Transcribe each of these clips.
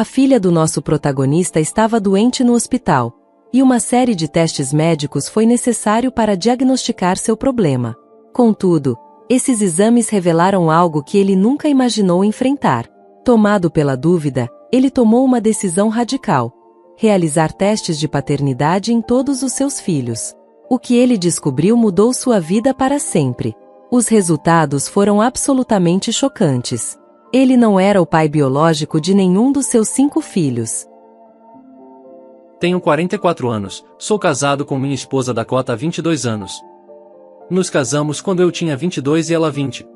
A filha do nosso protagonista estava doente no hospital, e uma série de testes médicos foi necessário para diagnosticar seu problema. Contudo, esses exames revelaram algo que ele nunca imaginou enfrentar. Tomado pela dúvida, ele tomou uma decisão radical: realizar testes de paternidade em todos os seus filhos. O que ele descobriu mudou sua vida para sempre. Os resultados foram absolutamente chocantes. Ele não era o pai biológico de nenhum dos seus 5 filhos. Tenho 44 anos, sou casado com minha esposa Dakota há 22 anos. Nos casamos quando eu tinha 22 e ela 20.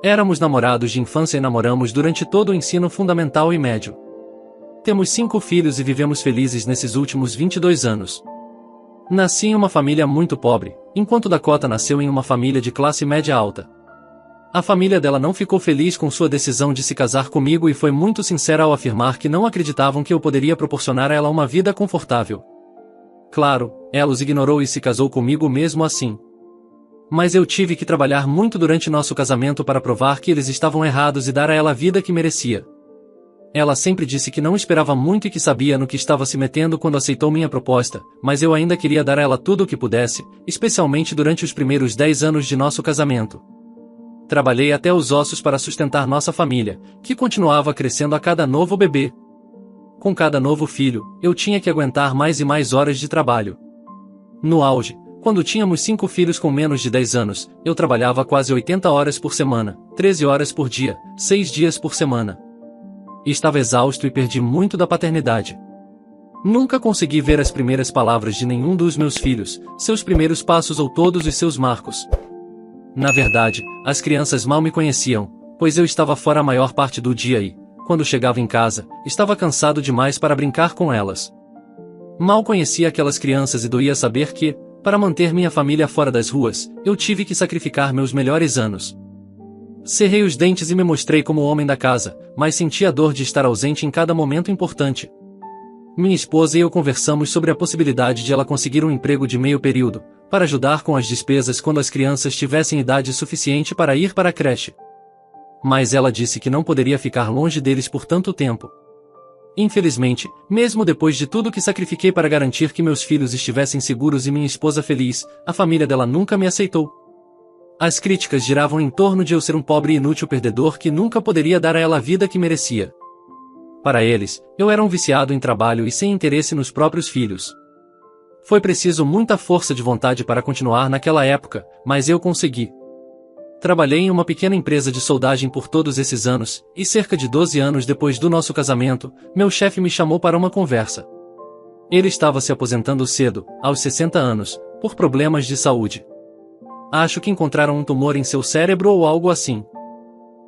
Éramos namorados de infância e namoramos durante todo o ensino fundamental e médio. Temos 5 filhos e vivemos felizes nesses últimos 22 anos. Nasci em uma família muito pobre, enquanto Dakota nasceu em uma família de classe média alta. A família dela não ficou feliz com sua decisão de se casar comigo e foi muito sincera ao afirmar que não acreditavam que eu poderia proporcionar a ela uma vida confortável. Claro, ela os ignorou e se casou comigo mesmo assim. Mas eu tive que trabalhar muito durante nosso casamento para provar que eles estavam errados e dar a ela a vida que merecia. Ela sempre disse que não esperava muito e que sabia no que estava se metendo quando aceitou minha proposta, mas eu ainda queria dar a ela tudo o que pudesse, especialmente durante os primeiros 10 anos de nosso casamento. Trabalhei até os ossos para sustentar nossa família, que continuava crescendo a cada novo bebê. Com cada novo filho, eu tinha que aguentar mais e mais horas de trabalho. No auge, quando tínhamos 5 filhos com menos de 10 anos, eu trabalhava quase 80 horas por semana, 13 horas por dia, 6 dias por semana. Estava exausto e perdi muito da paternidade. Nunca consegui ver as primeiras palavras de nenhum dos meus filhos, seus primeiros passos ou todos os seus marcos. Na verdade, as crianças mal me conheciam, pois eu estava fora a maior parte do dia e, quando chegava em casa, estava cansado demais para brincar com elas. Mal conhecia aquelas crianças e doía saber que, para manter minha família fora das ruas, eu tive que sacrificar meus melhores anos. Cerrei os dentes e me mostrei como o homem da casa, mas senti a dor de estar ausente em cada momento importante. Minha esposa e eu conversamos sobre a possibilidade de ela conseguir um emprego de meio período, para ajudar com as despesas quando as crianças tivessem idade suficiente para ir para a creche. Mas ela disse que não poderia ficar longe deles por tanto tempo. Infelizmente, mesmo depois de tudo que sacrifiquei para garantir que meus filhos estivessem seguros e minha esposa feliz, a família dela nunca me aceitou. As críticas giravam em torno de eu ser um pobre e inútil perdedor que nunca poderia dar a ela a vida que merecia. Para eles, eu era um viciado em trabalho e sem interesse nos próprios filhos. Foi preciso muita força de vontade para continuar naquela época, mas eu consegui. Trabalhei em uma pequena empresa de soldagem por todos esses anos, e cerca de 12 anos depois do nosso casamento, meu chefe me chamou para uma conversa. Ele estava se aposentando cedo, aos 60 anos, por problemas de saúde. Acho que encontraram um tumor em seu cérebro ou algo assim.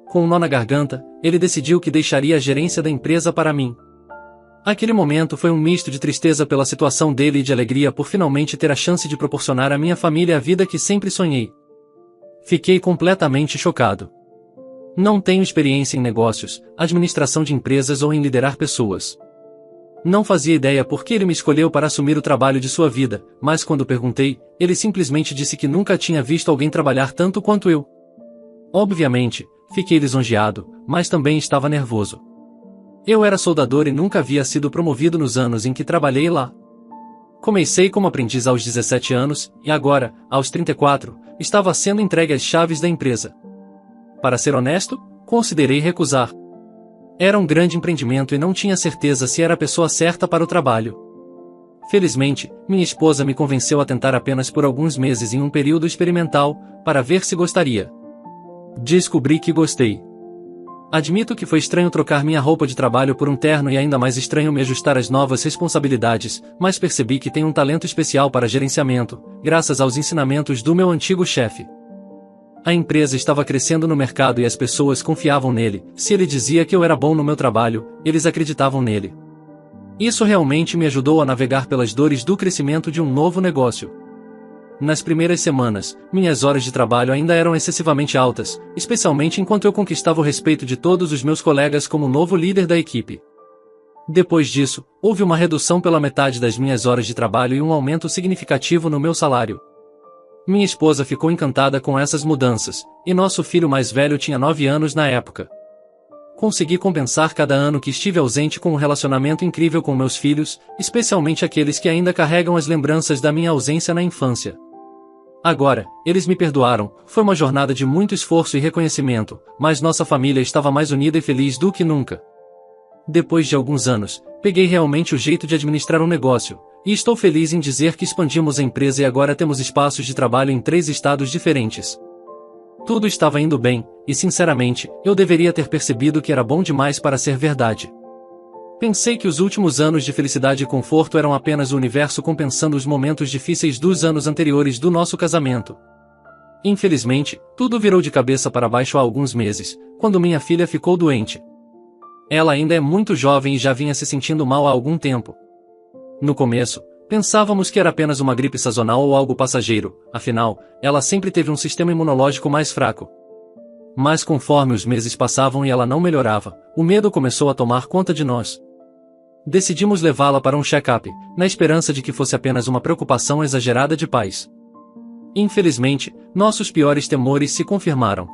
Com um nó na garganta, ele decidiu que deixaria a gerência da empresa para mim. Aquele momento foi um misto de tristeza pela situação dele e de alegria por finalmente ter a chance de proporcionar à minha família a vida que sempre sonhei. Fiquei completamente chocado. Não tenho experiência em negócios, administração de empresas ou em liderar pessoas. Não fazia ideia por que ele me escolheu para assumir o trabalho de sua vida, mas quando perguntei, ele simplesmente disse que nunca tinha visto alguém trabalhar tanto quanto eu. Obviamente, fiquei lisonjeado, mas também estava nervoso. Eu era soldador e nunca havia sido promovido nos anos em que trabalhei lá. Comecei como aprendiz aos 17 anos, e agora, aos 34, estava sendo entregue as chaves da empresa. Para ser honesto, considerei recusar. Era um grande empreendimento e não tinha certeza se era a pessoa certa para o trabalho. Felizmente, minha esposa me convenceu a tentar apenas por alguns meses em um período experimental, para ver se gostaria. Descobri que gostei. Admito que foi estranho trocar minha roupa de trabalho por um terno e ainda mais estranho me ajustar às novas responsabilidades, mas percebi que tenho um talento especial para gerenciamento, graças aos ensinamentos do meu antigo chefe. A empresa estava crescendo no mercado e as pessoas confiavam nele. Se ele dizia que eu era bom no meu trabalho, eles acreditavam nele. Isso realmente me ajudou a navegar pelas dores do crescimento de um novo negócio. Nas primeiras semanas, minhas horas de trabalho ainda eram excessivamente altas, especialmente enquanto eu conquistava o respeito de todos os meus colegas como novo líder da equipe. Depois disso, houve uma redução pela metade das minhas horas de trabalho e um aumento significativo no meu salário. Minha esposa ficou encantada com essas mudanças, e nosso filho mais velho tinha 9 anos na época. consegui compensar cada ano que estive ausente com um relacionamento incrível com meus filhos, especialmente aqueles que ainda carregam as lembranças da minha ausência na infância. Agora, eles me perdoaram, foi uma jornada de muito esforço e reconhecimento, mas nossa família estava mais unida e feliz do que nunca. Depois de alguns anos, peguei realmente o jeito de administrar um negócio, e estou feliz em dizer que expandimos a empresa e agora temos espaços de trabalho em 3 estados diferentes. Tudo estava indo bem, e sinceramente, eu deveria ter percebido que era bom demais para ser verdade. Pensei que os últimos anos de felicidade e conforto eram apenas o universo compensando os momentos difíceis dos anos anteriores do nosso casamento. Infelizmente, tudo virou de cabeça para baixo há alguns meses, quando minha filha ficou doente. Ela ainda é muito jovem e já vinha se sentindo mal há algum tempo. No começo, pensávamos que era apenas uma gripe sazonal ou algo passageiro, afinal, ela sempre teve um sistema imunológico mais fraco. Mas conforme os meses passavam e ela não melhorava, o medo começou a tomar conta de nós. Decidimos levá-la para um check-up, na esperança de que fosse apenas uma preocupação exagerada de pais. Infelizmente, nossos piores temores se confirmaram.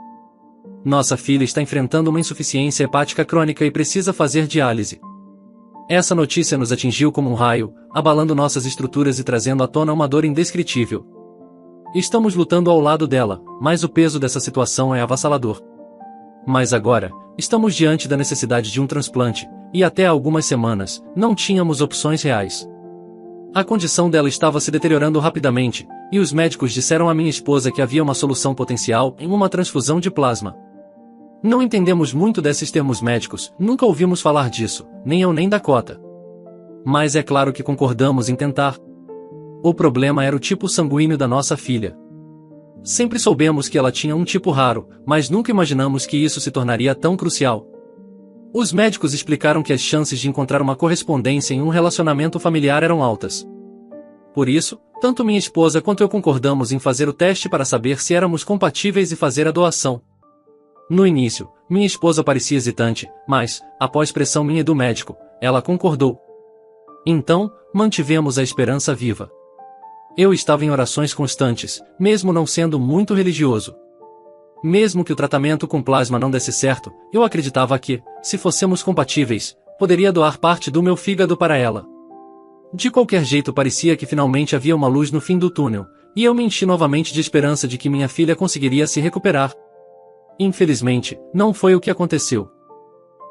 Nossa filha está enfrentando uma insuficiência hepática crônica e precisa fazer diálise. Essa notícia nos atingiu como um raio, abalando nossas estruturas e trazendo à tona uma dor indescritível. Estamos lutando ao lado dela, mas o peso dessa situação é avassalador. Mas agora, estamos diante da necessidade de um transplante, e até há algumas semanas, não tínhamos opções reais. A condição dela estava se deteriorando rapidamente, e os médicos disseram à minha esposa que havia uma solução potencial em uma transfusão de plasma. Não entendemos muito desses termos médicos, nunca ouvimos falar disso, nem eu nem Dakota. Mas é claro que concordamos em tentar. O problema era o tipo sanguíneo da nossa filha. Sempre soubemos que ela tinha um tipo raro, mas nunca imaginamos que isso se tornaria tão crucial. Os médicos explicaram que as chances de encontrar uma correspondência em um relacionamento familiar eram altas. Por isso, tanto minha esposa quanto eu concordamos em fazer o teste para saber se éramos compatíveis e fazer a doação. No início, minha esposa parecia hesitante, mas, após pressão minha e do médico, ela concordou. Então, mantivemos a esperança viva. Eu estava em orações constantes, mesmo não sendo muito religioso. Mesmo que o tratamento com plasma não desse certo, eu acreditava que, se fôssemos compatíveis, poderia doar parte do meu fígado para ela. De qualquer jeito parecia que finalmente havia uma luz no fim do túnel, e eu me enchi novamente de esperança de que minha filha conseguiria se recuperar. Infelizmente, não foi o que aconteceu.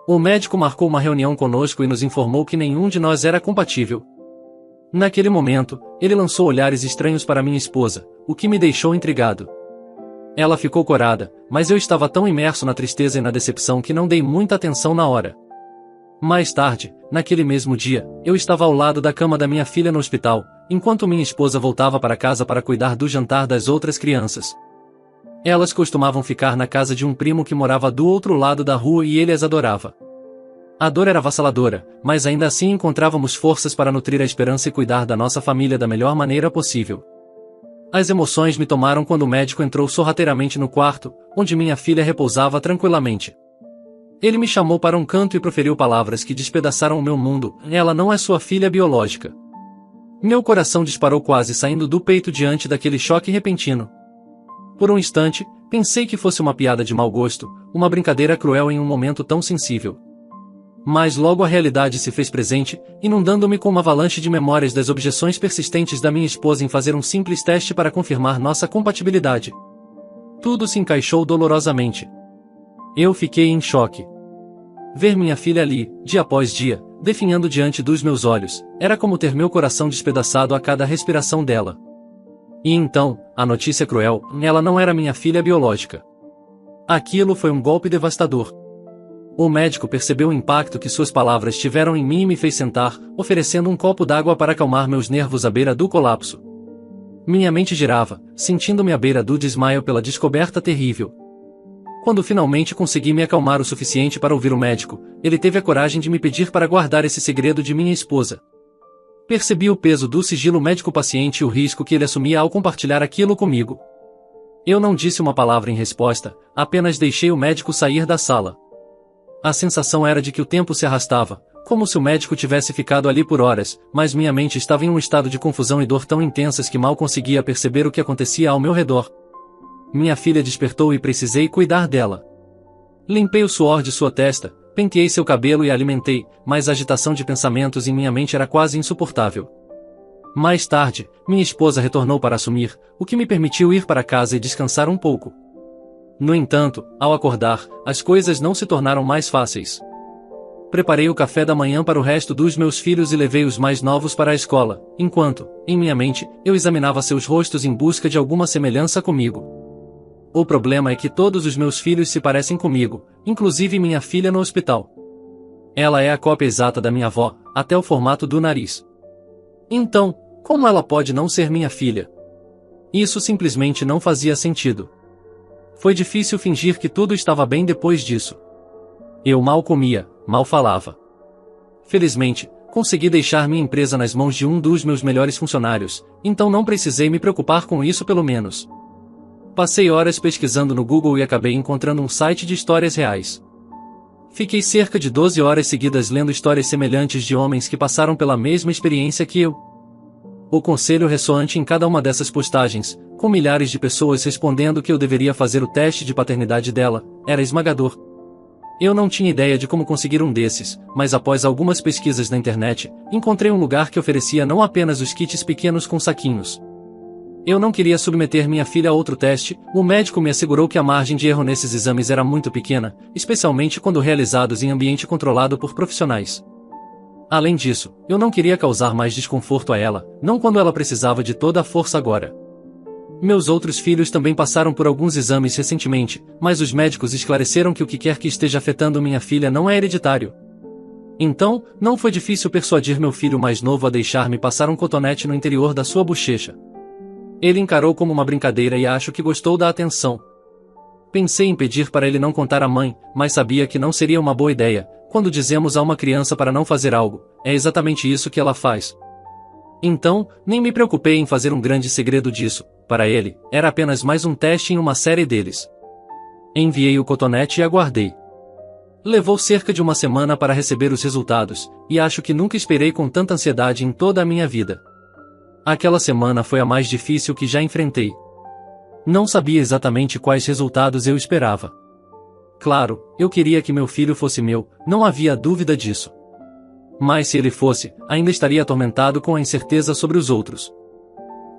O médico marcou uma reunião conosco e nos informou que nenhum de nós era compatível. Naquele momento, ele lançou olhares estranhos para minha esposa, o que me deixou intrigado. Ela ficou corada, mas eu estava tão imerso na tristeza e na decepção que não dei muita atenção na hora. Mais tarde, naquele mesmo dia, eu estava ao lado da cama da minha filha no hospital, enquanto minha esposa voltava para casa para cuidar do jantar das outras crianças. Elas costumavam ficar na casa de um primo que morava do outro lado da rua e ele as adorava. A dor era avassaladora, mas ainda assim encontrávamos forças para nutrir a esperança e cuidar da nossa família da melhor maneira possível. As emoções me tomaram quando o médico entrou sorrateiramente no quarto, onde minha filha repousava tranquilamente. Ele me chamou para um canto e proferiu palavras que despedaçaram o meu mundo. Ela não é sua filha biológica. Meu coração disparou quase saindo do peito diante daquele choque repentino. Por um instante, pensei que fosse uma piada de mau gosto, uma brincadeira cruel em um momento tão sensível. Mas logo a realidade se fez presente, inundando-me com uma avalanche de memórias das objeções persistentes da minha esposa em fazer um simples teste para confirmar nossa compatibilidade. Tudo se encaixou dolorosamente. Eu fiquei em choque. Ver minha filha ali, dia após dia, definhando diante dos meus olhos, era como ter meu coração despedaçado a cada respiração dela. E então, a notícia cruel, ela não era minha filha biológica. Aquilo foi um golpe devastador. O médico percebeu o impacto que suas palavras tiveram em mim e me fez sentar, oferecendo um copo d'água para acalmar meus nervos à beira do colapso. Minha mente girava, sentindo-me à beira do desmaio pela descoberta terrível. Quando finalmente consegui me acalmar o suficiente para ouvir o médico, ele teve a coragem de me pedir para guardar esse segredo de minha esposa. Percebi o peso do sigilo médico-paciente e o risco que ele assumia ao compartilhar aquilo comigo. Eu não disse uma palavra em resposta, apenas deixei o médico sair da sala. A sensação era de que o tempo se arrastava, como se o médico tivesse ficado ali por horas, mas minha mente estava em um estado de confusão e dor tão intensas que mal conseguia perceber o que acontecia ao meu redor. Minha filha despertou e precisei cuidar dela. Limpei o suor de sua testa, Penteei seu cabelo e a alimentei, mas a agitação de pensamentos em minha mente era quase insuportável. Mais tarde, minha esposa retornou para assumir, o que me permitiu ir para casa e descansar um pouco. No entanto, ao acordar, as coisas não se tornaram mais fáceis. Preparei o café da manhã para o resto dos meus filhos e levei os mais novos para a escola, enquanto, em minha mente, eu examinava seus rostos em busca de alguma semelhança comigo. O problema é que todos os meus filhos se parecem comigo, inclusive minha filha no hospital. Ela é a cópia exata da minha avó, até o formato do nariz. Então, como ela pode não ser minha filha? Isso simplesmente não fazia sentido. Foi difícil fingir que tudo estava bem depois disso. Eu mal comia, mal falava. Felizmente, consegui deixar minha empresa nas mãos de um dos meus melhores funcionários, então não precisei me preocupar com isso pelo menos. Passei horas pesquisando no Google e acabei encontrando um site de histórias reais. Fiquei cerca de 12 horas seguidas lendo histórias semelhantes de homens que passaram pela mesma experiência que eu. O conselho ressoante em cada uma dessas postagens, com milhares de pessoas respondendo que eu deveria fazer o teste de paternidade dela, era esmagador. Eu não tinha ideia de como conseguir um desses, mas após algumas pesquisas na internet, encontrei um lugar que oferecia não apenas os kits pequenos com saquinhos. Eu não queria submeter minha filha a outro teste, o médico me assegurou que a margem de erro nesses exames era muito pequena, especialmente quando realizados em ambiente controlado por profissionais. Além disso, eu não queria causar mais desconforto a ela, não quando ela precisava de toda a força agora. Meus outros filhos também passaram por alguns exames recentemente, mas os médicos esclareceram que o que quer que esteja afetando minha filha não é hereditário. Então, não foi difícil persuadir meu filho mais novo a deixar-me passar um cotonete no interior da sua bochecha. Ele encarou como uma brincadeira e acho que gostou da atenção. Pensei em pedir para ele não contar à mãe, mas sabia que não seria uma boa ideia. Quando dizemos a uma criança para não fazer algo, é exatamente isso que ela faz. Então, nem me preocupei em fazer um grande segredo disso. Para ele, era apenas mais um teste em uma série deles. Enviei o cotonete e aguardei. Levou cerca de uma semana para receber os resultados, e acho que nunca esperei com tanta ansiedade em toda a minha vida. Aquela semana foi a mais difícil que já enfrentei. Não sabia exatamente quais resultados eu esperava. Claro, eu queria que meu filho fosse meu, não havia dúvida disso. Mas se ele fosse, ainda estaria atormentado com a incerteza sobre os outros.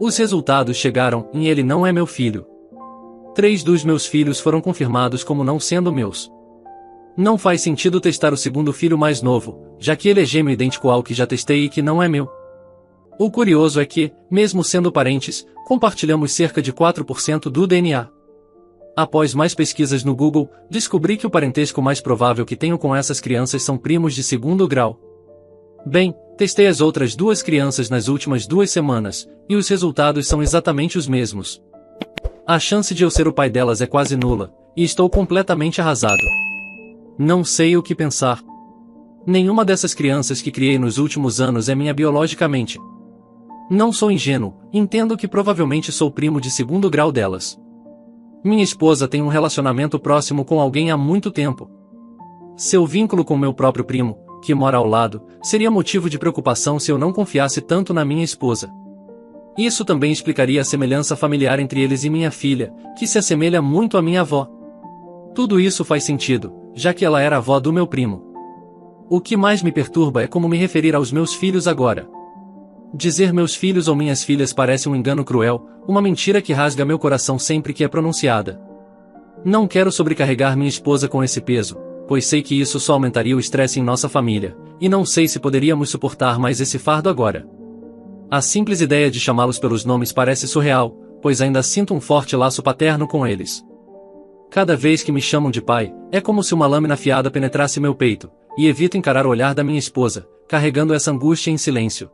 Os resultados chegaram, e ele não é meu filho. 3 dos meus filhos foram confirmados como não sendo meus. Não faz sentido testar o segundo filho mais novo, já que ele é gêmeo idêntico ao que já testei e que não é meu. O curioso é que, mesmo sendo parentes, compartilhamos cerca de 4% do DNA. Após mais pesquisas no Google, descobri que o parentesco mais provável que tenho com essas crianças são primos de segundo grau. Bem, testei as outras 2 crianças nas últimas 2 semanas, e os resultados são exatamente os mesmos. A chance de eu ser o pai delas é quase nula, e estou completamente arrasado. Não sei o que pensar. Nenhuma dessas crianças que criei nos últimos anos é minha biologicamente. Não sou ingênuo, entendo que provavelmente sou primo de segundo grau delas. Minha esposa tem um relacionamento próximo com alguém há muito tempo. Seu vínculo com meu próprio primo, que mora ao lado, seria motivo de preocupação se eu não confiasse tanto na minha esposa. Isso também explicaria a semelhança familiar entre eles e minha filha, que se assemelha muito à minha avó. Tudo isso faz sentido, já que ela era avó do meu primo. O que mais me perturba é como me referir aos meus filhos agora. Dizer meus filhos ou minhas filhas parece um engano cruel, uma mentira que rasga meu coração sempre que é pronunciada. Não quero sobrecarregar minha esposa com esse peso, pois sei que isso só aumentaria o estresse em nossa família, e não sei se poderíamos suportar mais esse fardo agora. A simples ideia de chamá-los pelos nomes parece surreal, pois ainda sinto um forte laço paterno com eles. Cada vez que me chamam de pai, é como se uma lâmina afiada penetrasse meu peito, e evito encarar o olhar da minha esposa, carregando essa angústia em silêncio.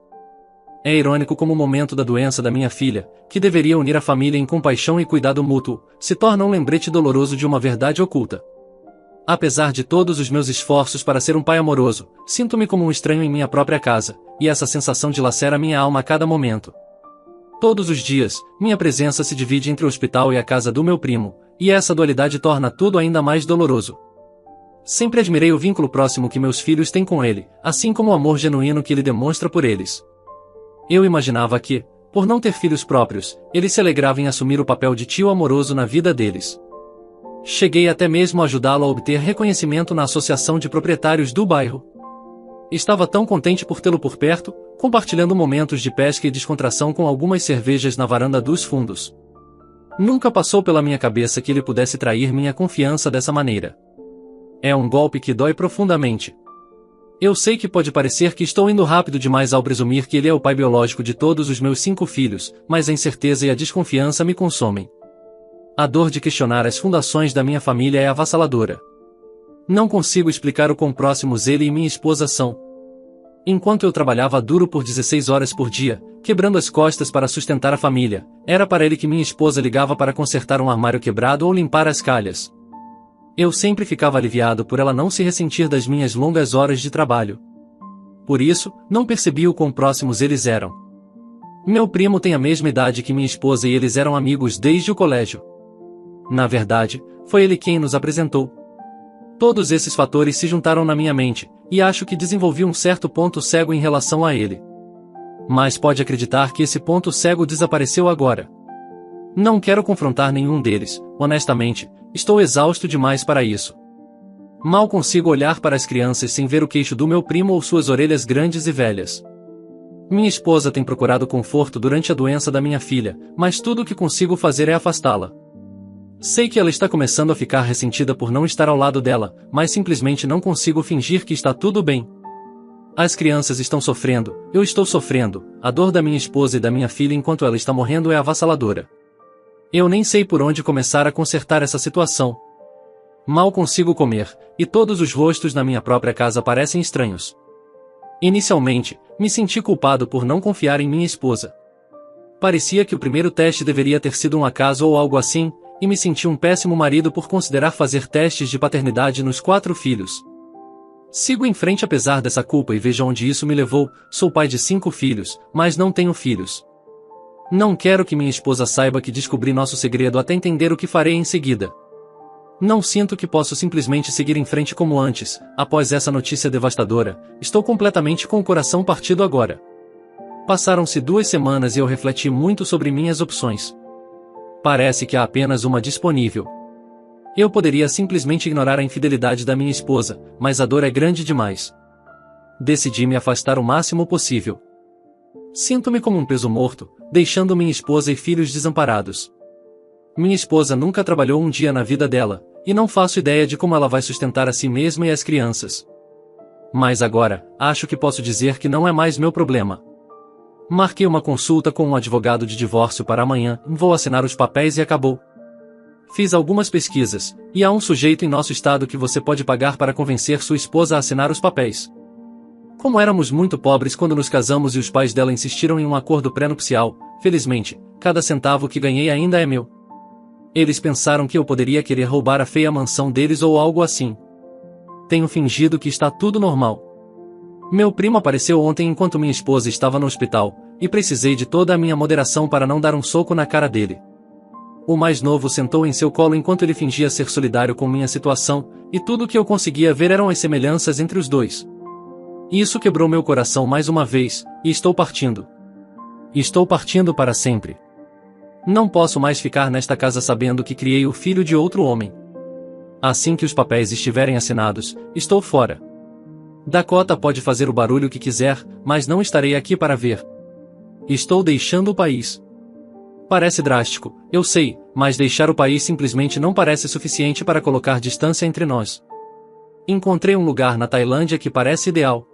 É irônico como o momento da doença da minha filha, que deveria unir a família em compaixão e cuidado mútuo, se torna um lembrete doloroso de uma verdade oculta. Apesar de todos os meus esforços para ser um pai amoroso, sinto-me como um estranho em minha própria casa, e essa sensação dilacera minha alma a cada momento. Todos os dias, minha presença se divide entre o hospital e a casa do meu primo, e essa dualidade torna tudo ainda mais doloroso. Sempre admirei o vínculo próximo que meus filhos têm com ele, assim como o amor genuíno que ele demonstra por eles. Eu imaginava que, por não ter filhos próprios, ele se alegrava em assumir o papel de tio amoroso na vida deles. Cheguei até mesmo a ajudá-lo a obter reconhecimento na associação de proprietários do bairro. Estava tão contente por tê-lo por perto, compartilhando momentos de pesca e descontração com algumas cervejas na varanda dos fundos. Nunca passou pela minha cabeça que ele pudesse trair minha confiança dessa maneira. É um golpe que dói profundamente. Eu sei que pode parecer que estou indo rápido demais ao presumir que ele é o pai biológico de todos os meus 5 filhos, mas a incerteza e a desconfiança me consomem. A dor de questionar as fundações da minha família é avassaladora. Não consigo explicar o quão próximos ele e minha esposa são. Enquanto eu trabalhava duro por 16 horas por dia, quebrando as costas para sustentar a família, era para ele que minha esposa ligava para consertar um armário quebrado ou limpar as calhas. Eu sempre ficava aliviado por ela não se ressentir das minhas longas horas de trabalho. Por isso, não percebi o quão próximos eles eram. Meu primo tem a mesma idade que minha esposa e eles eram amigos desde o colégio. Na verdade, foi ele quem nos apresentou. Todos esses fatores se juntaram na minha mente, e acho que desenvolvi um certo ponto cego em relação a ele. Mas pode acreditar que esse ponto cego desapareceu agora. Não quero confrontar nenhum deles, honestamente, estou exausto demais para isso. Mal consigo olhar para as crianças sem ver o queixo do meu primo ou suas orelhas grandes e velhas. Minha esposa tem procurado conforto durante a doença da minha filha, mas tudo o que consigo fazer é afastá-la. Sei que ela está começando a ficar ressentida por não estar ao lado dela, mas simplesmente não consigo fingir que está tudo bem. As crianças estão sofrendo, eu estou sofrendo, a dor da minha esposa e da minha filha enquanto ela está morrendo é avassaladora. Eu nem sei por onde começar a consertar essa situação. Mal consigo comer, e todos os rostos na minha própria casa parecem estranhos. Inicialmente, me senti culpado por não confiar em minha esposa. Parecia que o primeiro teste deveria ter sido um acaso ou algo assim, e me senti um péssimo marido por considerar fazer testes de paternidade nos 4 filhos. Sigo em frente apesar dessa culpa e veja onde isso me levou, sou pai de 5 filhos, mas não tenho filhos. Não quero que minha esposa saiba que descobri nosso segredo até entender o que farei em seguida. Não sinto que posso simplesmente seguir em frente como antes, após essa notícia devastadora, estou completamente com o coração partido agora. Passaram-se 2 semanas e eu refleti muito sobre minhas opções. Parece que há apenas uma disponível. Eu poderia simplesmente ignorar a infidelidade da minha esposa, mas a dor é grande demais. Decidi me afastar o máximo possível. Sinto-me como um peso morto, deixando minha esposa e filhos desamparados. Minha esposa nunca trabalhou um dia na vida dela, e não faço ideia de como ela vai sustentar a si mesma e as crianças. Mas agora, acho que posso dizer que não é mais meu problema. Marquei uma consulta com um advogado de divórcio para amanhã, vou assinar os papéis e acabou. Fiz algumas pesquisas, e há um sujeito em nosso estado que você pode pagar para convencer sua esposa a assinar os papéis. Como éramos muito pobres quando nos casamos e os pais dela insistiram em um acordo pré-nupcial, felizmente, cada centavo que ganhei ainda é meu. Eles pensaram que eu poderia querer roubar a feia mansão deles ou algo assim. Tenho fingido que está tudo normal. Meu primo apareceu ontem enquanto minha esposa estava no hospital, e precisei de toda a minha moderação para não dar um soco na cara dele. O mais novo sentou em seu colo enquanto ele fingia ser solidário com minha situação, e tudo o que eu conseguia ver eram as semelhanças entre os dois. Isso quebrou meu coração mais uma vez, e estou partindo. Estou partindo para sempre. Não posso mais ficar nesta casa sabendo que criei o filho de outro homem. Assim que os papéis estiverem assinados, estou fora. Dakota pode fazer o barulho que quiser, mas não estarei aqui para ver. Estou deixando o país. Parece drástico, eu sei, mas deixar o país simplesmente não parece suficiente para colocar distância entre nós. Encontrei um lugar na Tailândia que parece ideal.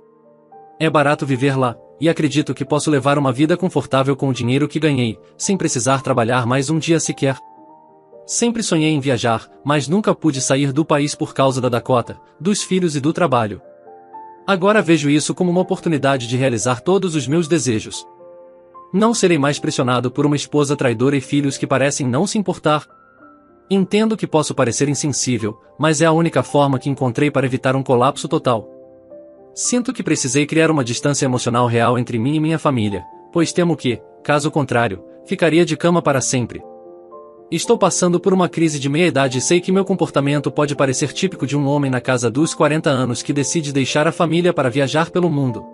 É barato viver lá, e acredito que posso levar uma vida confortável com o dinheiro que ganhei, sem precisar trabalhar mais um dia sequer. Sempre sonhei em viajar, mas nunca pude sair do país por causa da Dakota, dos filhos e do trabalho. Agora vejo isso como uma oportunidade de realizar todos os meus desejos. Não serei mais pressionado por uma esposa traidora e filhos que parecem não se importar. Entendo que posso parecer insensível, mas é a única forma que encontrei para evitar um colapso total. Sinto que precisei criar uma distância emocional real entre mim e minha família, pois temo que, caso contrário, ficaria de cama para sempre. Estou passando por uma crise de meia-idade e sei que meu comportamento pode parecer típico de um homem na casa dos 40 anos que decide deixar a família para viajar pelo mundo.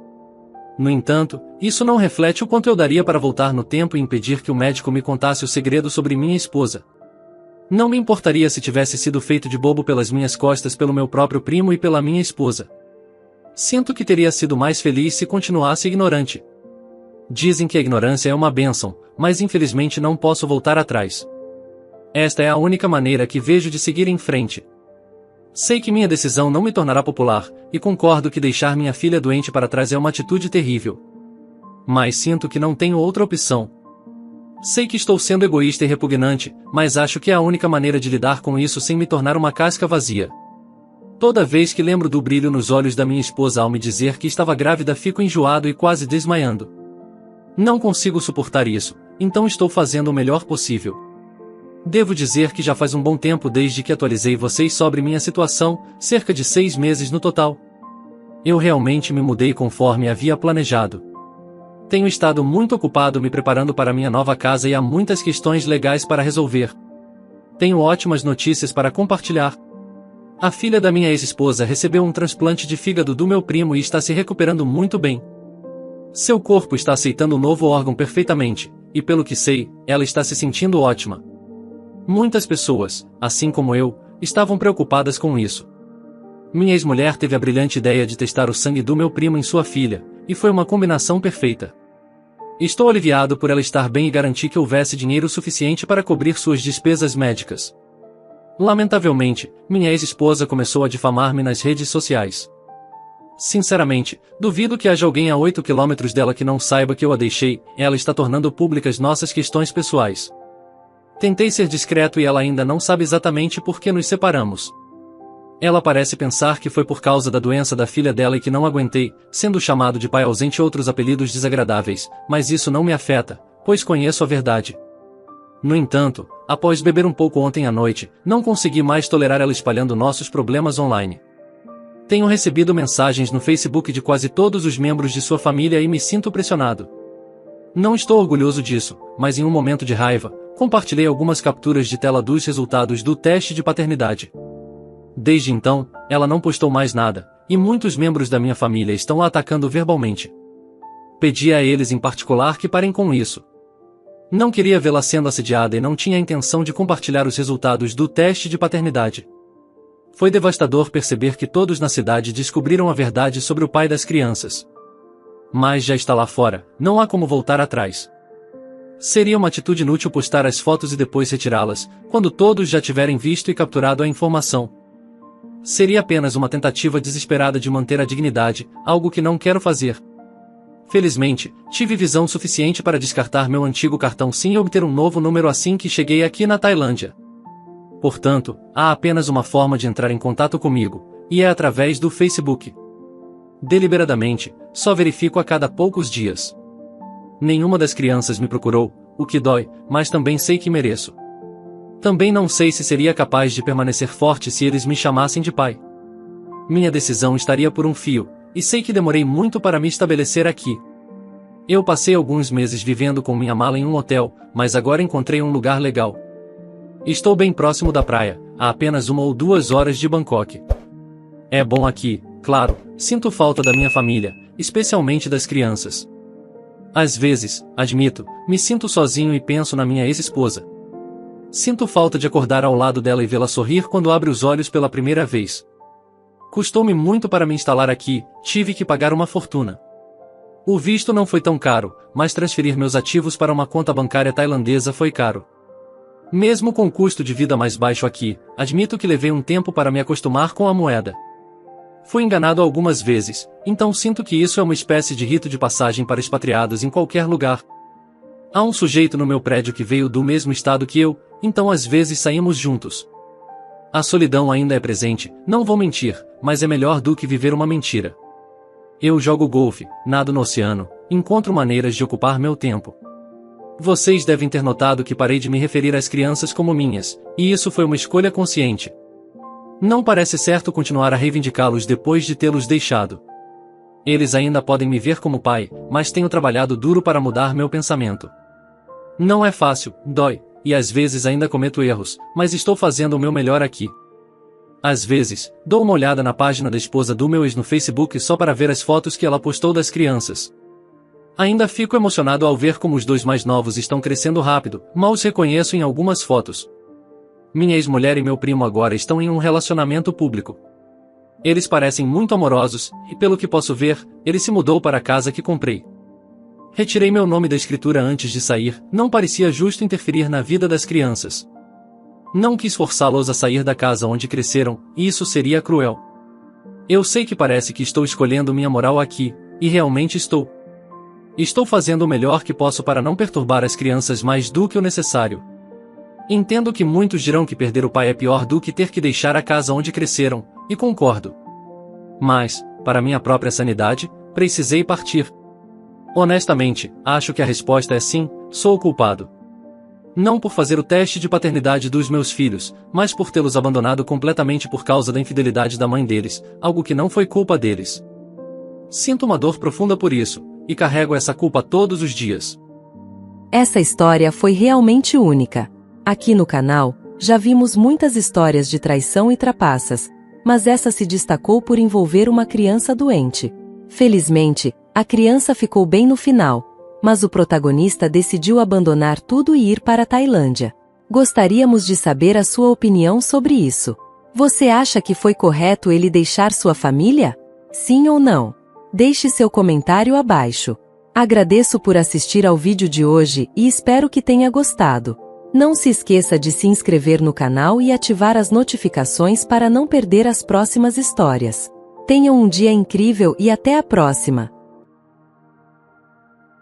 No entanto, isso não reflete o quanto eu daria para voltar no tempo e impedir que o médico me contasse o segredo sobre minha esposa. Não me importaria se tivesse sido feito de bobo pelas minhas costas pelo meu próprio primo e pela minha esposa. Sinto que teria sido mais feliz se continuasse ignorante. Dizem que a ignorância é uma bênção, mas infelizmente não posso voltar atrás. Esta é a única maneira que vejo de seguir em frente. Sei que minha decisão não me tornará popular, e concordo que deixar minha filha doente para trás é uma atitude terrível. Mas sinto que não tenho outra opção. Sei que estou sendo egoísta e repugnante, mas acho que é a única maneira de lidar com isso sem me tornar uma casca vazia. Toda vez que lembro do brilho nos olhos da minha esposa ao me dizer que estava grávida, fico enjoado e quase desmaiando. Não consigo suportar isso, então estou fazendo o melhor possível. Devo dizer que já faz um bom tempo desde que atualizei vocês sobre minha situação, cerca de 6 meses no total. Eu realmente me mudei conforme havia planejado. Tenho estado muito ocupado me preparando para minha nova casa e há muitas questões legais para resolver. Tenho ótimas notícias para compartilhar. A filha da minha ex-esposa recebeu um transplante de fígado do meu primo e está se recuperando muito bem. Seu corpo está aceitando o novo órgão perfeitamente, e pelo que sei, ela está se sentindo ótima. Muitas pessoas, assim como eu, estavam preocupadas com isso. Minha ex-mulher teve a brilhante ideia de testar o sangue do meu primo em sua filha, e foi uma combinação perfeita. Estou aliviado por ela estar bem e garantir que houvesse dinheiro suficiente para cobrir suas despesas médicas. Lamentavelmente, minha ex-esposa começou a difamar-me nas redes sociais. Sinceramente, duvido que haja alguém a 8 quilômetros dela que não saiba que eu a deixei. Ela está tornando públicas nossas questões pessoais. Tentei ser discreto e ela ainda não sabe exatamente por que nos separamos. Ela parece pensar que foi por causa da doença da filha dela e que não aguentei, sendo chamado de pai ausente e outros apelidos desagradáveis, mas isso não me afeta, pois conheço a verdade. No entanto, após beber um pouco ontem à noite, não consegui mais tolerar ela espalhando nossos problemas online. Tenho recebido mensagens no Facebook de quase todos os membros de sua família e me sinto pressionado. Não estou orgulhoso disso, mas em um momento de raiva, compartilhei algumas capturas de tela dos resultados do teste de paternidade. Desde então, ela não postou mais nada, e muitos membros da minha família estão a atacando verbalmente. Pedi a eles em particular que parem com isso. Não queria vê-la sendo assediada e não tinha a intenção de compartilhar os resultados do teste de paternidade. Foi devastador perceber que todos na cidade descobriram a verdade sobre o pai das crianças. Mas já está lá fora, não há como voltar atrás. Seria uma atitude inútil postar as fotos e depois retirá-las, quando todos já tiverem visto e capturado a informação. Seria apenas uma tentativa desesperada de manter a dignidade, algo que não quero fazer. Felizmente, tive visão suficiente para descartar meu antigo cartão SIM e obter um novo número assim que cheguei aqui na Tailândia. Portanto, há apenas uma forma de entrar em contato comigo, e é através do Facebook. Deliberadamente, só verifico a cada poucos dias. Nenhuma das crianças me procurou, o que dói, mas também sei que mereço. Também não sei se seria capaz de permanecer forte se eles me chamassem de pai. Minha decisão estaria por um fio, e sei que demorei muito para me estabelecer aqui. Eu passei alguns meses vivendo com minha mala em um hotel, mas agora encontrei um lugar legal. Estou bem próximo da praia, a apenas 1 ou 2 horas de Bangkok. É bom aqui, claro, sinto falta da minha família, especialmente das crianças. Às vezes, admito, me sinto sozinho e penso na minha ex-esposa. Sinto falta de acordar ao lado dela e vê-la sorrir quando abre os olhos pela primeira vez. Custou-me muito para me instalar aqui, tive que pagar uma fortuna. O visto não foi tão caro, mas transferir meus ativos para uma conta bancária tailandesa foi caro. Mesmo com o custo de vida mais baixo aqui, admito que levei um tempo para me acostumar com a moeda. Fui enganado algumas vezes, então sinto que isso é uma espécie de rito de passagem para expatriados em qualquer lugar. Há um sujeito no meu prédio que veio do mesmo estado que eu, então às vezes saímos juntos. A solidão ainda é presente, não vou mentir, mas é melhor do que viver uma mentira. Eu jogo golfe, nado no oceano, encontro maneiras de ocupar meu tempo. Vocês devem ter notado que parei de me referir às crianças como minhas, e isso foi uma escolha consciente. Não parece certo continuar a reivindicá-los depois de tê-los deixado. Eles ainda podem me ver como pai, mas tenho trabalhado duro para mudar meu pensamento. Não é fácil, dói, e às vezes ainda cometo erros, mas estou fazendo o meu melhor aqui. Às vezes, dou uma olhada na página da esposa do meu ex no Facebook só para ver as fotos que ela postou das crianças. Ainda fico emocionado ao ver como os 2 mais novos estão crescendo rápido, mal os reconheço em algumas fotos. Minha ex-mulher e meu primo agora estão em um relacionamento público. Eles parecem muito amorosos, e pelo que posso ver, ele se mudou para a casa que comprei. Retirei meu nome da escritura antes de sair, não parecia justo interferir na vida das crianças. Não quis forçá-los a sair da casa onde cresceram, e isso seria cruel. Eu sei que parece que estou escolhendo minha moral aqui, e realmente estou. Estou fazendo o melhor que posso para não perturbar as crianças mais do que o necessário. Entendo que muitos dirão que perder o pai é pior do que ter que deixar a casa onde cresceram, e concordo. Mas, para minha própria sanidade, precisei partir. Honestamente, acho que a resposta é sim, sou o culpado. Não por fazer o teste de paternidade dos meus filhos, mas por tê-los abandonado completamente por causa da infidelidade da mãe deles, algo que não foi culpa deles. Sinto uma dor profunda por isso, e carrego essa culpa todos os dias. Essa história foi realmente única. Aqui no canal, já vimos muitas histórias de traição e trapaças, mas essa se destacou por envolver uma criança doente. Felizmente, a criança ficou bem no final, mas o protagonista decidiu abandonar tudo e ir para a Tailândia. Gostaríamos de saber a sua opinião sobre isso. Você acha que foi correto ele deixar sua família? Sim ou não? Deixe seu comentário abaixo. Agradeço por assistir ao vídeo de hoje e espero que tenha gostado. Não se esqueça de se inscrever no canal e ativar as notificações para não perder as próximas histórias. Tenham um dia incrível e até a próxima!